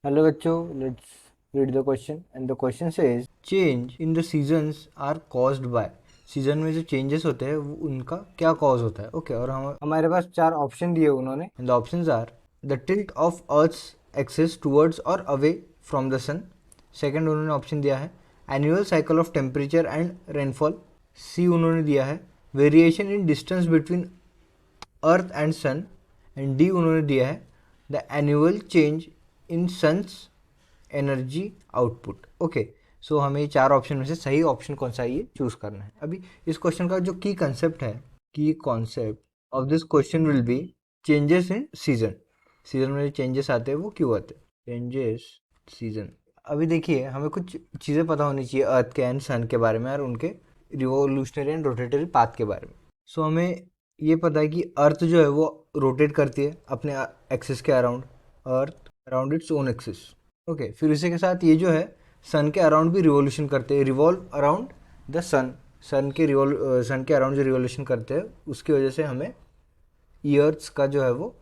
Hello बच्चों, let's read the question and the question says change in the seasons are caused by। Season में जो changes होते हैं वो उनका क्या कॉज होता है। ओके और हमारे पास चार ऑप्शन दिए उन्होंने and the options are the tilt of earth's axis towards और away from the sun. Second उन्होंने ऑप्शन दिया है annual cycle of temperature and rainfall. C उन्होंने दिया है variation in distance between earth and sun. And D उन्होंने दिया है the annual change in sun's energy output. Okay so हमें ये चार ऑप्शन में से सही ऑप्शन कौन सा है ये चूज करना है। अभी इस क्वेश्चन का जो की कंसेप्ट है, की concept of this question will be changes in season. Season में चेंजेस आते हैं वो क्यों आते हैं, चेंजेस सीजन। अभी देखिए हमें कुछ चीज़ें पता होनी चाहिए अर्थ के एंड सन के बारे में और उनके रिवोल्यूशनरी एंड रोटेटरी पाथ के बारे में। सो हमें ये पता है कि अर्थ जो है वो रोटेट करती है अपने एक्सिस के around, earth around its own axis. Okay फिर इसी के साथ ये जो है सन के अराउंड भी रिवोल्यूशन करते हैं, रिवॉल्व अराउंड द सन। सन के अराउंड जो रिवोल्यूशन करते हैं उसकी वजह से हमें ईयर्स का जो है वो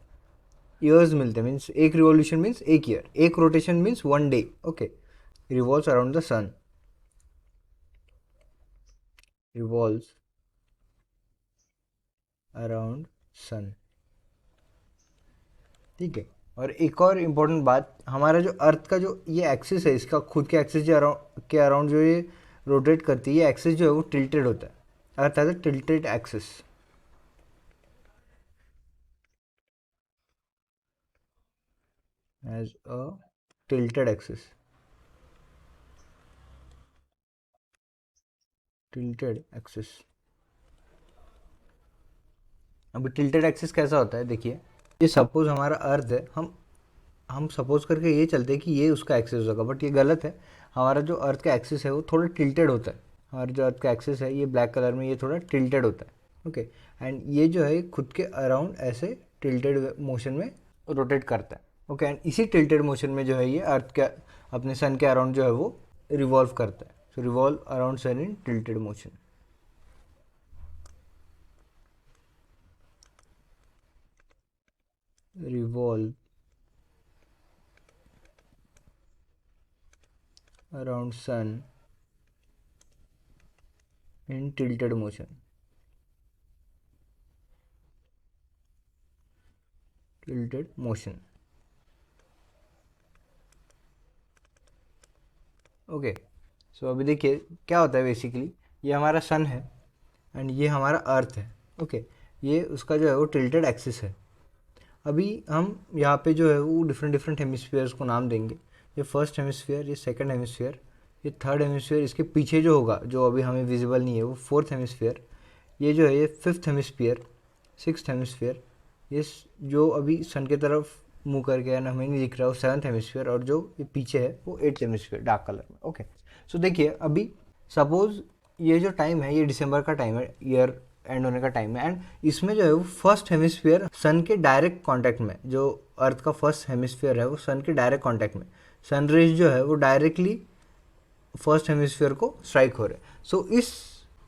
ईयर्स मिलते हैं। मीन्स एक रिवोल्यूशन मीन्स एक ईयर, एक rotation means one day. Okay revolves around the sun, revolves around sun. ठीक है और एक और इम्पोर्टेंट बात, हमारा जो अर्थ का जो ये एक्सिस है, इसका खुद के एक्सिस जो अराउंड जो ये रोटेट करती है, ये एक्सिस जो है वो टिल्टेड होता है। Earth has a tilted axis. Has a tilted axis, tilted axis. अभी टिल्टेड एक्सिस कैसा होता है, देखिए ये सपोज हमारा अर्थ है, हम सपोज करके ये चलते हैं कि ये उसका एक्सिस होगा, बट ये गलत है। हमारा जो अर्थ का एक्सिस है वो थोड़ा टिल्टेड होता है। हमारा जो अर्थ का एक्सिस है ये ब्लैक कलर में ये थोड़ा टिल्टेड होता है। ओके एंड ये जो है खुद के अराउंड ऐसे टिल्टेड मोशन में रोटेट करता है। ओके एंड इसी टिल्टेड मोशन में जो है ये अर्थ के अपने सन के अराउंड जो है वो रिवॉल्व करता है। So revolve around sun in tilted motion. Revolve around sun in tilted motion, tilted motion. Okay so अभी देखिए क्या होता है बेसिकली, ये हमारा सन है एंड ये हमारा अर्थ है। ओके ये उसका जो है वो टिल्टेड एक्सिस है। अभी हम यहाँ पे जो है वो डिफरेंट डिफरेंट हेमिस्फीयर्स को नाम देंगे। ये फर्स्ट हेमिस्फीयर, ये सेकंड हेमिस्फीयर, ये थर्ड हेमिस्फीयर, इसके पीछे जो होगा जो अभी हमें विजिबल नहीं है वो फोर्थ हेमिस्फीयर, ये जो है ये फिफ्थ हेमिस्फीयर, सिक्स्थ हेमिस्फीयर, ये जो अभी सन की तरफ मुंह करके है ना हमें नहीं दिख रहा वो सेवन्थ हेमिस्फीयर, और जो ये पीछे है वो एट्थ हेमिस्फीयर डार्क कलर में। ओके सो देखिए अभी सपोज ये जो टाइम है ये दिसंबर का टाइम है, ईयर एंड होने का टाइम है एंड इसमें जो है वो फर्स्ट हेमिस्फीयर सन के डायरेक्ट कांटेक्ट में, जो अर्थ का फर्स्ट हेमिस्फीयर है वो सन के डायरेक्ट कांटेक्ट में, सन रेज जो है वो डायरेक्टली फर्स्ट हेमिस्फीयर को स्ट्राइक हो रहे हैं। सो इस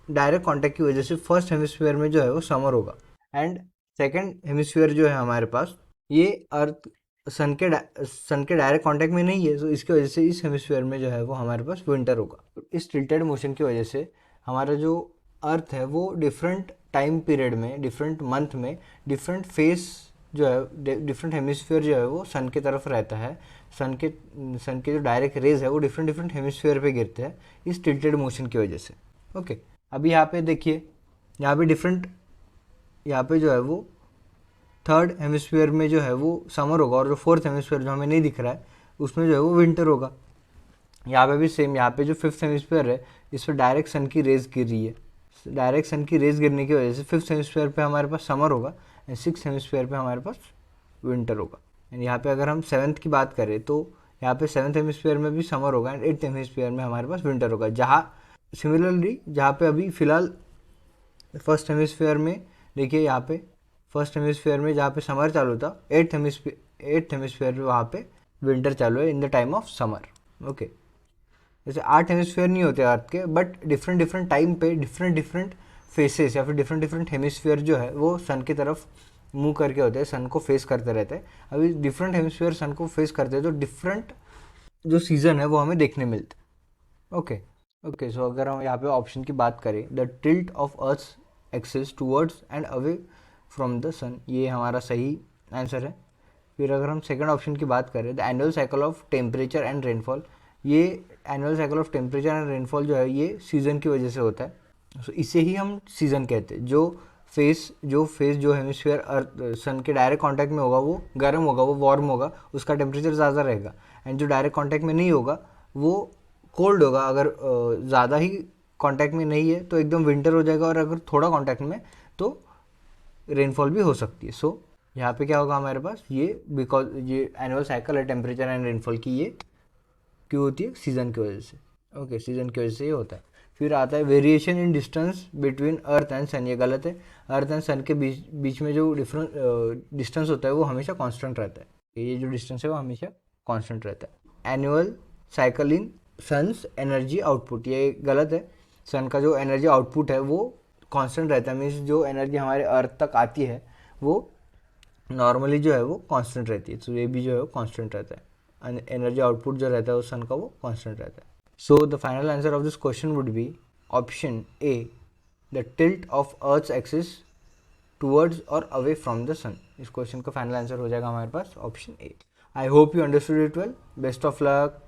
डायरेक्ट कांटेक्ट की वजह से फर्स्ट हेमिस्फीयर में जो है वो समर होगा एंड सेकेंड हेमिस्फीयर जो है हमारे पास ये अर्थ सन के डायरेक्ट कांटेक्ट में नहीं है, तो इसकी वजह से इस हेमिस्फीयर में जो है वो हमारे पास विंटर होगा। तो इस टिल्टेड मोशन की वजह से हमारा जो अर्थ है वो डिफरेंट टाइम पीरियड में, डिफरेंट मंथ में, डिफरेंट फेस जो है, डिफरेंट हेमिस्फीयर जो है वो सन की तरफ रहता है। सन के जो डायरेक्ट रेज है वो डिफरेंट डिफरेंट हेमिस्फीयर पे गिरते हैं इस टिल्टेड मोशन की वजह से। ओके अभी यहाँ पे देखिए, यहाँ पे डिफरेंट, यहाँ पे जो है वो थर्ड हेमिस्फीयर में जो है वो समर होगा और जो फोर्थ हेमिस्फीयर जो हमें नहीं दिख रहा है उसमें जो है वो विंटर होगा। यहाँ पे भी सेम, यहाँ पे जो फिफ्थ हेमिस्फीयर है इस पर डायरेक्ट सन की रेज गिर रही है, डायरेक्ट सन की रेज गिरने की वजह से फिफ्थ हेमिस्फीयर पे हमारे पास समर होगा एंड सिक्स हेमिस्फीयर पे हमारे पास विंटर होगा। एंड यहाँ पे अगर हम सेवन्थ की बात करें तो यहाँ पे सेवन्थ हेमिस्फीयर में भी समर होगा एंड एट्थ हेमिस्फीयर में हमारे पास विंटर होगा। जहाँ सिमिलरली जहाँ पे अभी फिलहाल फर्स्ट हेमिस्फीयर में देखिए, यहाँ पे फर्स्ट हेमिस्फीयर में जहाँ पे समर चालू था, एट्थ हेमिस्फीयर में वहाँ पे विंटर चालू है in the time of summer. Okay जैसे आठ हेमिस्फीयर नहीं होते अर्थ के, बट डिफरेंट डिफरेंट टाइम पे डिफरेंट डिफरेंट फेसेस या फिर डिफरेंट डिफरेंट हेमिस्फीयर जो है वो सन की तरफ मूव करके होते हैं, सन को फेस करते रहते हैं। अभी डिफरेंट हेमिस्फीयर सन को फेस करते हैं तो डिफरेंट जो सीज़न है वो हमें देखने मिलते हैं। ओके, सो अगर हम यहाँ पे ऑप्शन की बात करें, the tilt of earth axis towards and away from the sun, ये हमारा सही आंसर है। फिर अगर हम सेकंड ऑप्शन की बात करें, the annual cycle of temperature and rainfall, ये annual cycle of temperature and rainfall जो है ये सीज़न की वजह से होता है। सो इसे ही हम सीज़न कहते हैं। जो हेमिस्फीयर अर्थ सन के डायरेक्ट कांटेक्ट में होगा वो गर्म होगा, वो वार्म होगा, उसका टेम्परेचर ज़्यादा रहेगा। एंड जो डायरेक्ट कांटेक्ट में नहीं होगा वो कोल्ड होगा। अगर ज़्यादा ही कांटेक्ट में नहीं है तो एकदम विंटर हो जाएगा, और अगर थोड़ा कांटेक्ट में तो रेनफॉल भी हो सकती है। सो यहाँ पे क्या होगा हमारे पास, ये बिकॉज ये एनुअल साइकिल है टेम्परेचर एंड रेनफॉल की, ये क्यों होती है, सीज़न की वजह से। ओके, सीज़न की वजह से ये होता है। फिर आता है variation in distance between earth and sun, ये गलत है। अर्थ एंड सन के बीच में जो डिस्टेंस होता है वो हमेशा कांस्टेंट रहता है। ये जो डिस्टेंस है वो हमेशा कांस्टेंट रहता है। Annual cycle in sun's energy output, ये गलत है। सन का जो एनर्जी आउटपुट है वो कांस्टेंट रहता है, मीन्स जो एनर्जी हमारे अर्थ तक आती है वो नॉर्मली जो है वो कांस्टेंट रहती है। तो ये भी जो है वो कांस्टेंट रहता है, एनर्जी आउटपुट जो रहता है उस सन का वो कांस्टेंट रहता है। So the final answer of this question would be option A, the tilt of earth axis towards और अवे फ्रॉम द सन। इस क्वेश्चन का फाइनल आंसर हो जाएगा हमारे पास option A. I hope you understood it well. Best of luck.